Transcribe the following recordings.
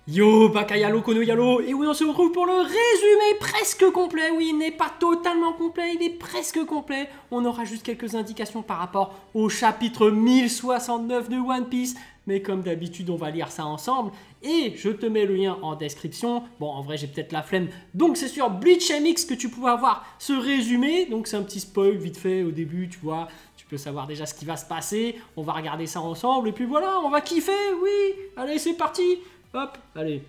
Yo, Bakayalo, Konoyalo, et oui, on se retrouve pour le résumé presque complet. Oui, il n'est pas totalement complet, il est presque complet. On aura juste quelques indications par rapport au chapitre 1069 de One Piece. Mais comme d'habitude, on va lire ça ensemble. Et je te mets le lien en description. Bon, en vrai, j'ai peut-être la flemme. Donc, c'est sur Bleach MX que tu peux avoir ce résumé. Donc, c'est un petit spoil vite fait au début, tu vois. Tu peux savoir déjà ce qui va se passer. On va regarder ça ensemble. Et puis voilà, on va kiffer. Oui, allez, c'est parti. Hop, allez.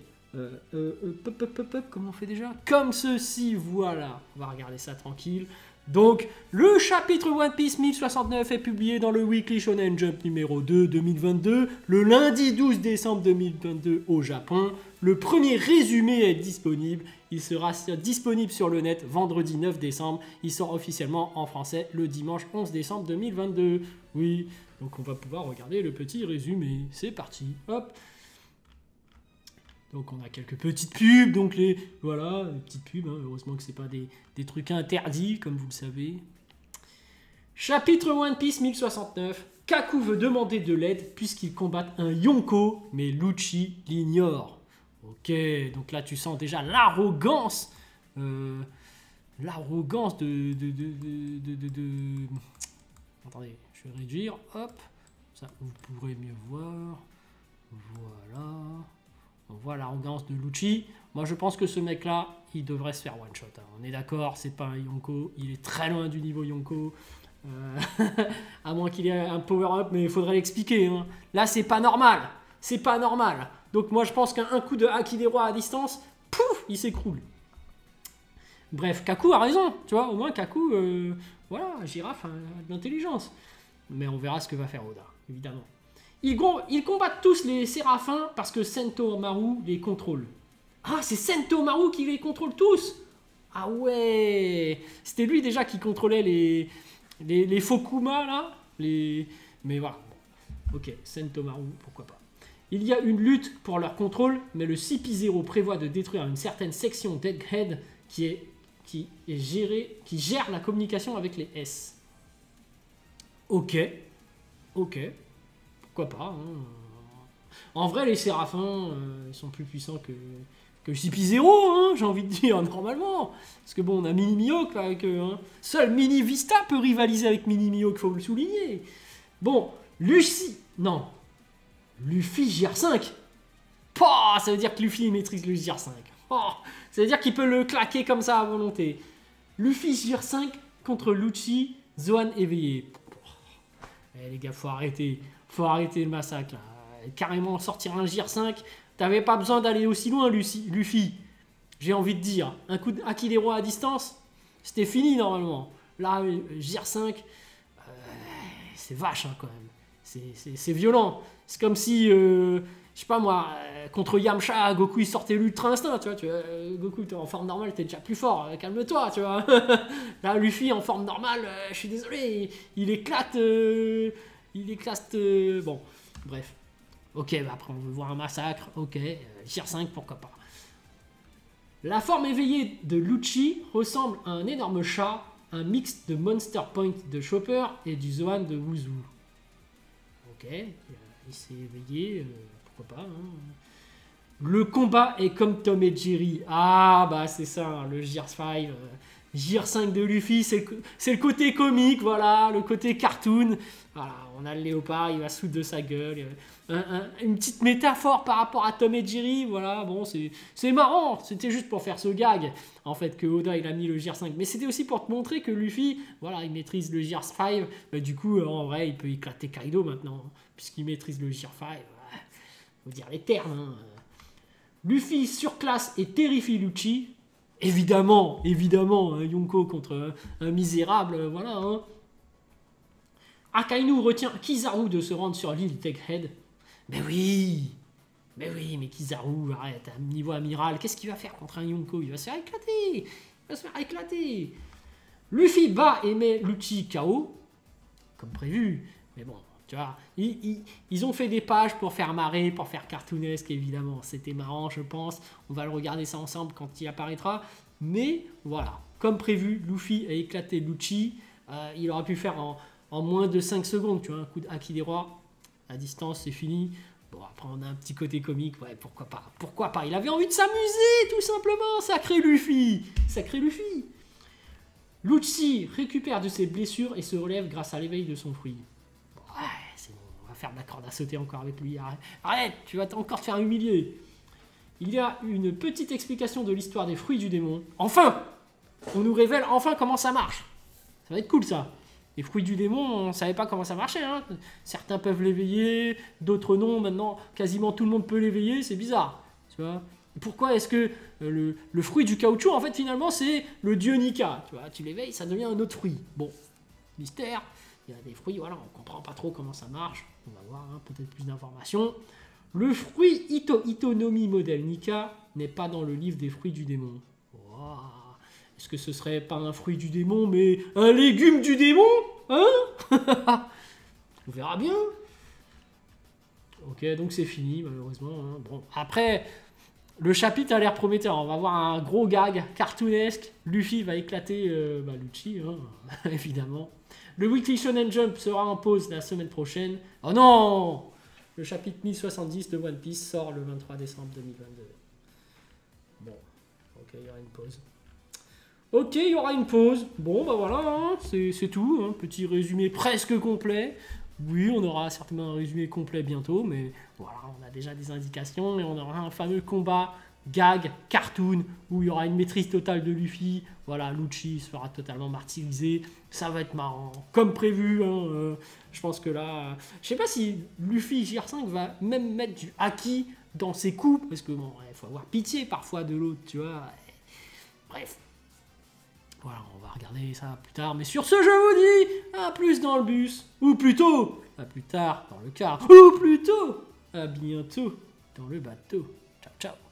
Comment on fait déjà? Comme ceci, voilà. On va regarder ça tranquille. Donc, le chapitre One Piece 1069 est publié dans le Weekly Shonen Jump numéro 2 2022, le lundi 12 décembre 2022 au Japon. Le premier résumé est disponible. Il sera disponible sur le net vendredi 9 décembre. Il sort officiellement en français le dimanche 11 décembre 2022. Oui, donc on va pouvoir regarder le petit résumé. C'est parti. Hop. Donc on a quelques petites pubs, donc voilà, les petites pubs, hein, heureusement que c'est pas des trucs interdits, comme vous le savez. Chapitre One Piece 1069, Kaku veut demander de l'aide puisqu'il combat un Yonko, mais Lucci l'ignore. Ok, donc là tu sens déjà l'arrogance, l'arrogance Attendez, je vais réduire, hop, ça vous pourrez mieux voir, voilà. On voit l'arrogance de Lucci. Moi, je pense que ce mec-là, il devrait se faire one-shot. Hein. On est d'accord, c'est pas un Yonko. Il est très loin du niveau Yonko. À moins qu'il ait un power-up, mais il faudrait l'expliquer. Hein. Là, c'est pas normal. C'est pas normal. Donc moi, je pense qu'un coup de Haki des Rois à distance, pouf, il s'écroule. Bref, Kaku a raison. Tu vois, au moins, Kaku, voilà, Girafe a de l'intelligence. Mais on verra ce que va faire Oda, évidemment. Ils combattent tous les Séraphins parce que Sentomaru les contrôle. Ah, c'est Sentomaru qui les contrôle tous. Ah ouais. C'était lui déjà qui contrôlait les Fokuma, là. Mais voilà. Ok, Sentomaru, pourquoi pas. Il y a une lutte pour leur contrôle, mais le CP0 prévoit de détruire une certaine section d'Egghead qui gère la communication avec les S. Ok. Pourquoi pas, hein. En vrai, les Séraphins, ils sont plus puissants que le CP0, hein, j'ai envie de dire, normalement. Parce que bon, on a Mini Mihawk avec eux. Hein. Seul Mini Vista peut rivaliser avec Mini Mihawk, faut le souligner. Bon, Luffy GR5. Pouah, ça veut dire que Luffy maîtrise le GR5. Oh, ça veut dire qu'il peut le claquer comme ça à volonté. Luffy GR5 contre Lucci, Zoan éveillé. Eh les gars, faut arrêter le massacre là. Carrément sortir un GR5, t'avais pas besoin d'aller aussi loin, Luffy. J'ai envie de dire, un coup de Haki des Rois à distance, c'était fini normalement. Là, GR5, c'est vache hein, quand même. C'est violent. C'est comme si, je sais pas moi, contre Yamcha, Goku il sortait l'Ultra Instinct, tu vois. Goku, t'es en forme normale, t'es déjà plus fort, calme-toi, tu vois. Là, Luffy en forme normale, je suis désolé, il éclate. Bon, bref. Ok, bah après on veut voir un massacre. Ok, GR5, pourquoi pas. La forme éveillée de Lucci ressemble à un énorme chat, un mix de Monster Point de Chopper et du Zoan de Wuzu. Ok, il s'est éveillé, pourquoi pas. Hein. Le combat est comme Tom et Jerry. Ah, bah c'est ça, hein, le GR5. GR5 de Luffy, c'est le côté comique, voilà, le côté cartoon. Voilà, on a le léopard, il va se foutre de sa gueule. Une petite métaphore par rapport à Tom et Jerry, voilà, bon, c'est marrant. C'était juste pour faire ce gag, en fait, que Oda, il a mis le GR5. Mais c'était aussi pour te montrer que Luffy, voilà, il maîtrise le GR5. Bah, du coup, en vrai, il peut éclater Kaido maintenant, puisqu'il maîtrise le GR5. Voilà. Faut dire les termes, hein. Luffy surclasse et terrifie Lucci. Évidemment, un Yonko contre un misérable, voilà. Hein. Akainu retient Kizaru de se rendre sur l'île Egghead. Mais oui, mais Kizaru, arrête, à niveau amiral, qu'est-ce qu'il va faire contre un Yonko? Il va se faire éclater. Luffy bat et met Lucci KO, comme prévu. Mais bon, tu vois, ils ont fait des pages pour faire marrer, pour faire cartoonesque, évidemment. C'était marrant, je pense. On va le regarder ça ensemble quand il apparaîtra. Mais voilà, comme prévu, Luffy a éclaté Lucci. Il aurait pu faire en moins de 5 secondes, tu vois, un coup de Haki des Rois. À distance, c'est fini. Bon, après, on a un petit côté comique, ouais, pourquoi pas. Pourquoi pas? Il avait envie de s'amuser, tout simplement. Sacré Luffy. Sacré Luffy. Lucci récupère de ses blessures et se relève grâce à l'éveil de son fruit. Ouais, c'est bon, on va faire de la corde à sauter encore avec lui. Arrête, tu vas encore te faire humilier. Il y a une petite explication de l'histoire des fruits du démon. Enfin! On nous révèle enfin comment ça marche. Ça va être cool, ça. Les fruits du démon, on ne savait pas comment ça marchait. Hein. Certains peuvent l'éveiller, d'autres non. Maintenant, quasiment tout le monde peut l'éveiller. C'est bizarre. Tu vois? Pourquoi est-ce que le fruit du caoutchouc, en fait, finalement, c'est le dieu Nika. Tu vois, tu l'éveilles, ça devient un autre fruit. Bon, mystère. Il y a des fruits, voilà, on ne comprend pas trop comment ça marche. On va voir hein, peut-être plus d'informations. Le fruit Itonomi modèle Nika n'est pas dans le livre des fruits du démon. Wow. Est-ce que ce serait pas un fruit du démon, mais un légume du démon? Hein? On verra bien. Ok, donc c'est fini, malheureusement. Hein. Bon, après, le chapitre a l'air prometteur. On va voir un gros gag cartoonesque. Luffy va éclater Lucci, hein, évidemment. Le Weekly Shonen Jump sera en pause la semaine prochaine. Oh non! Le chapitre 1070 de One Piece sort le 23 décembre 2022. Bon, ok, il y aura une pause. Ok, il y aura une pause. Bon, bah voilà, hein, c'est tout. Hein, petit résumé presque complet. Oui, on aura certainement un résumé complet bientôt, mais voilà, on a déjà des indications et on aura un fameux combat gag, cartoon, où il y aura une maîtrise totale de Luffy. Voilà, Lucci sera totalement martyrisé. Ça va être marrant. Comme prévu, hein, je pense que là... je sais pas si Luffy JR5 va même mettre du haki dans ses coups, parce que bon, il faut avoir pitié parfois de l'autre, tu vois. Bref. Voilà, on va regarder ça plus tard. Mais sur ce, je vous dis à plus dans le bus. Ou plutôt, à plus tard dans le car. Ou plutôt, à bientôt dans le bateau. Ciao, ciao.